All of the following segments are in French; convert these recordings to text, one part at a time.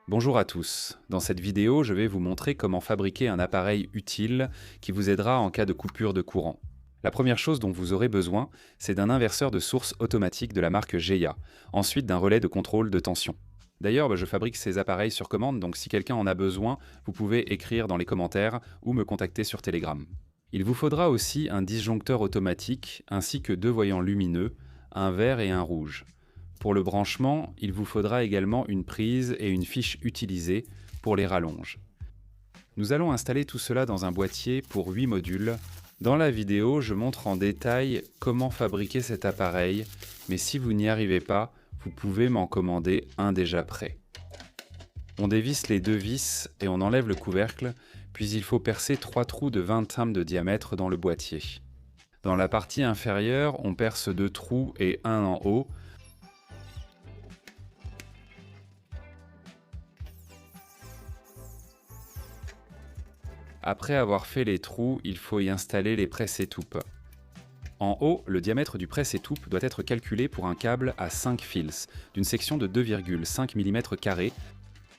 Bonjour à tous. Dans cette vidéo, je vais vous montrer comment fabriquer un appareil utile qui vous aidera en cas de coupure de courant. La première chose dont vous aurez besoin, c'est d'un inverseur de source automatique de la marque Geia, ensuite d'un relais de contrôle de tension. D'ailleurs, je fabrique ces appareils sur commande, donc si quelqu'un en a besoin, vous pouvez écrire dans les commentaires ou me contacter sur Telegram. Il vous faudra aussi un disjoncteur automatique ainsi que deux voyants lumineux, un vert et un rouge. Pour le branchement, il vous faudra également une prise et une fiche utilisée pour les rallonges. Nous allons installer tout cela dans un boîtier pour 8 modules. Dans la vidéo, je montre en détail comment fabriquer cet appareil, mais si vous n'y arrivez pas, vous pouvez m'en commander un déjà prêt. On dévisse les deux vis et on enlève le couvercle, puis il faut percer 3 trous de 20 cm de diamètre dans le boîtier. Dans la partie inférieure, on perce 2 trous et un en haut. Après avoir fait les trous, il faut y installer les presse-étoupes. En haut, le diamètre du presse-étoupe doit être calculé pour un câble à 5 fils, d'une section de 2,5 mm²,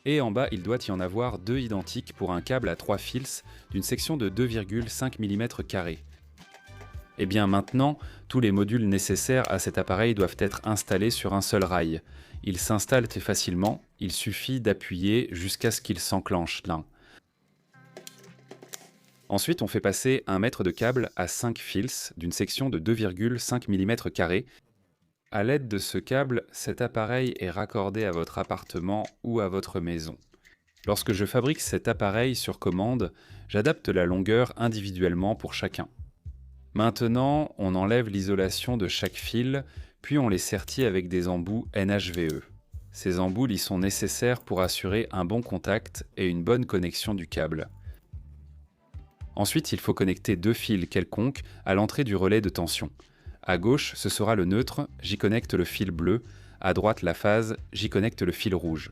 et en bas, il doit y en avoir deux identiques pour un câble à 3 fils, d'une section de 2,5 mm². Et bien maintenant, tous les modules nécessaires à cet appareil doivent être installés sur un seul rail. Ils s'installent très facilement, il suffit d'appuyer jusqu'à ce qu'ils s'enclenchent l'un. Ensuite, on fait passer un mètre de câble à 5 fils d'une section de 2,5 mm². À l'aide de ce câble, cet appareil est raccordé à votre appartement ou à votre maison. Lorsque je fabrique cet appareil sur commande, j'adapte la longueur individuellement pour chacun. Maintenant, on enlève l'isolation de chaque fil, puis on les sertit avec des embouts NHVE. Ces embouts y sont nécessaires pour assurer un bon contact et une bonne connexion du câble. Ensuite, il faut connecter deux fils quelconques à l'entrée du relais de tension. À gauche, ce sera le neutre, j'y connecte le fil bleu. À droite, la phase, j'y connecte le fil rouge.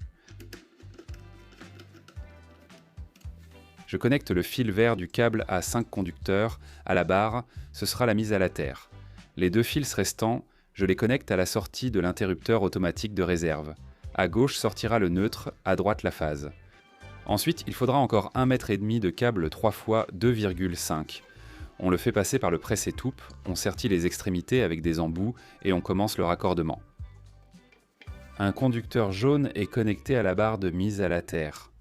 Je connecte le fil vert du câble à 5 conducteurs. À la barre, ce sera la mise à la terre. Les deux fils restants, je les connecte à la sortie de l'interrupteur automatique de réserve. À gauche sortira le neutre, à droite la phase. Ensuite, il faudra encore 1,5 m de câble 3 x 2,5. On le fait passer par le presse-étoupe, on sertit les extrémités avec des embouts et on commence le raccordement. Un conducteur jaune est connecté à la barre de mise à la terre.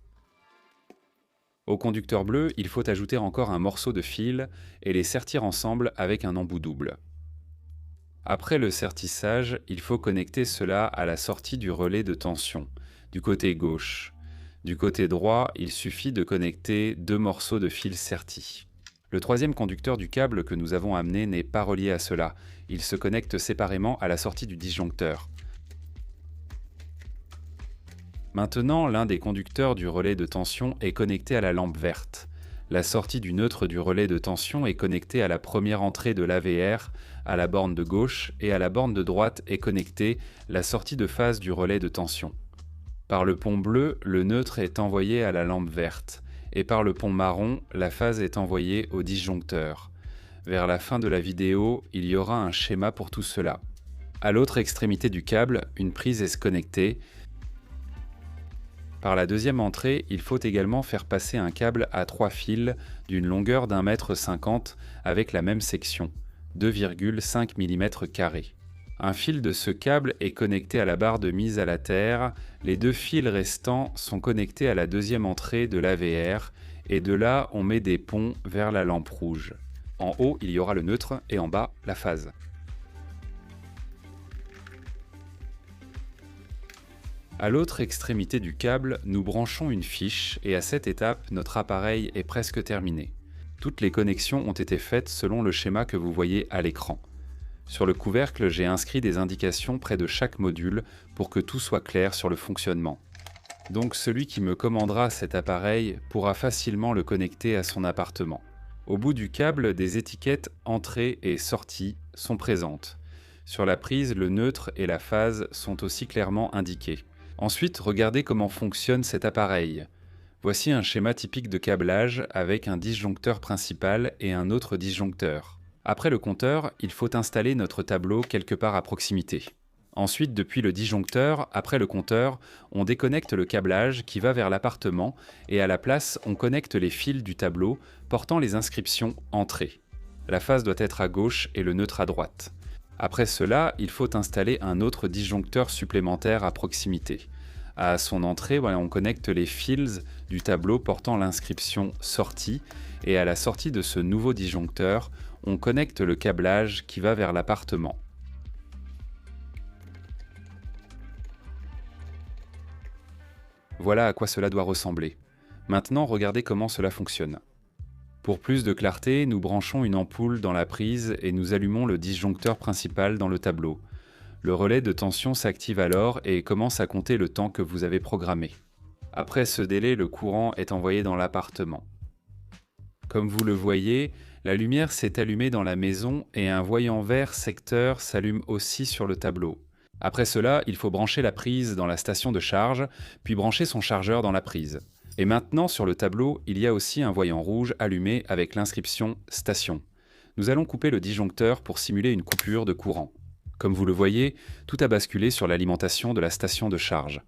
Au conducteur bleu, il faut ajouter encore un morceau de fil et les sertir ensemble avec un embout double. Après le sertissage, il faut connecter cela à la sortie du relais de tension, du côté gauche. Du côté droit, il suffit de connecter deux morceaux de fil sertis. Le troisième conducteur du câble que nous avons amené n'est pas relié à cela. Il se connecte séparément à la sortie du disjoncteur. Maintenant, l'un des conducteurs du relais de tension est connecté à la lampe verte. La sortie du neutre du relais de tension est connectée à la première entrée de l'AVR, à la borne de gauche, et à la borne de droite est connectée la sortie de phase du relais de tension. Par le pont bleu, le neutre est envoyé à la lampe verte, et par le pont marron, la phase est envoyée au disjoncteur. Vers la fin de la vidéo, il y aura un schéma pour tout cela. À l'autre extrémité du câble, une prise est connectée. Par la deuxième entrée, il faut également faire passer un câble à 3 fils d'une longueur d'1,50 m avec la même section, 2,5 mm². Un fil de ce câble est connecté à la barre de mise à la terre, les deux fils restants sont connectés à la deuxième entrée de l'AVR, et de là on met des ponts vers la lampe rouge. En haut, il y aura le neutre et en bas, la phase. À l'autre extrémité du câble, nous branchons une fiche et à cette étape, notre appareil est presque terminé. Toutes les connexions ont été faites selon le schéma que vous voyez à l'écran. Sur le couvercle, j'ai inscrit des indications près de chaque module pour que tout soit clair sur le fonctionnement. Donc celui qui me commandera cet appareil pourra facilement le connecter à son appartement. Au bout du câble, des étiquettes entrée et sortie sont présentes. Sur la prise, le neutre et la phase sont aussi clairement indiqués. Ensuite, regardez comment fonctionne cet appareil. Voici un schéma typique de câblage avec un disjoncteur principal et un autre disjoncteur. Après le compteur, il faut installer notre tableau quelque part à proximité. Ensuite, depuis le disjoncteur, après le compteur, on déconnecte le câblage qui va vers l'appartement et à la place, on connecte les fils du tableau portant les inscriptions « Entrée ». La phase doit être à gauche et le neutre à droite. Après cela, il faut installer un autre disjoncteur supplémentaire à proximité. À son entrée, on connecte les fils du tableau portant l'inscription « Sortie » et à la sortie de ce nouveau disjoncteur, on connecte le câblage qui va vers l'appartement. Voilà à quoi cela doit ressembler. Maintenant, regardez comment cela fonctionne. Pour plus de clarté, nous branchons une ampoule dans la prise et nous allumons le disjoncteur principal dans le tableau. Le relais de tension s'active alors et commence à compter le temps que vous avez programmé. Après ce délai, le courant est envoyé dans l'appartement. Comme vous le voyez, la lumière s'est allumée dans la maison et un voyant vert secteur s'allume aussi sur le tableau. Après cela, il faut brancher la prise dans la station de charge, puis brancher son chargeur dans la prise. Et maintenant, sur le tableau, il y a aussi un voyant rouge allumé avec l'inscription « Station ». Nous allons couper le disjoncteur pour simuler une coupure de courant. Comme vous le voyez, tout a basculé sur l'alimentation de la station de charge.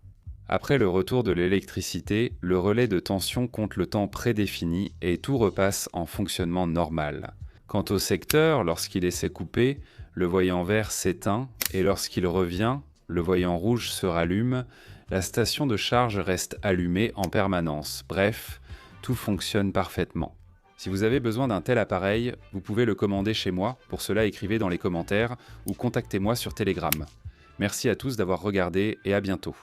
Après le retour de l'électricité, le relais de tension compte le temps prédéfini et tout repasse en fonctionnement normal. Quant au secteur, lorsqu'il essaie couper, le voyant vert s'éteint et lorsqu'il revient, le voyant rouge se rallume, la station de charge reste allumée en permanence. Bref, tout fonctionne parfaitement. Si vous avez besoin d'un tel appareil, vous pouvez le commander chez moi. Pour cela, écrivez dans les commentaires ou contactez-moi sur Telegram. Merci à tous d'avoir regardé et à bientôt.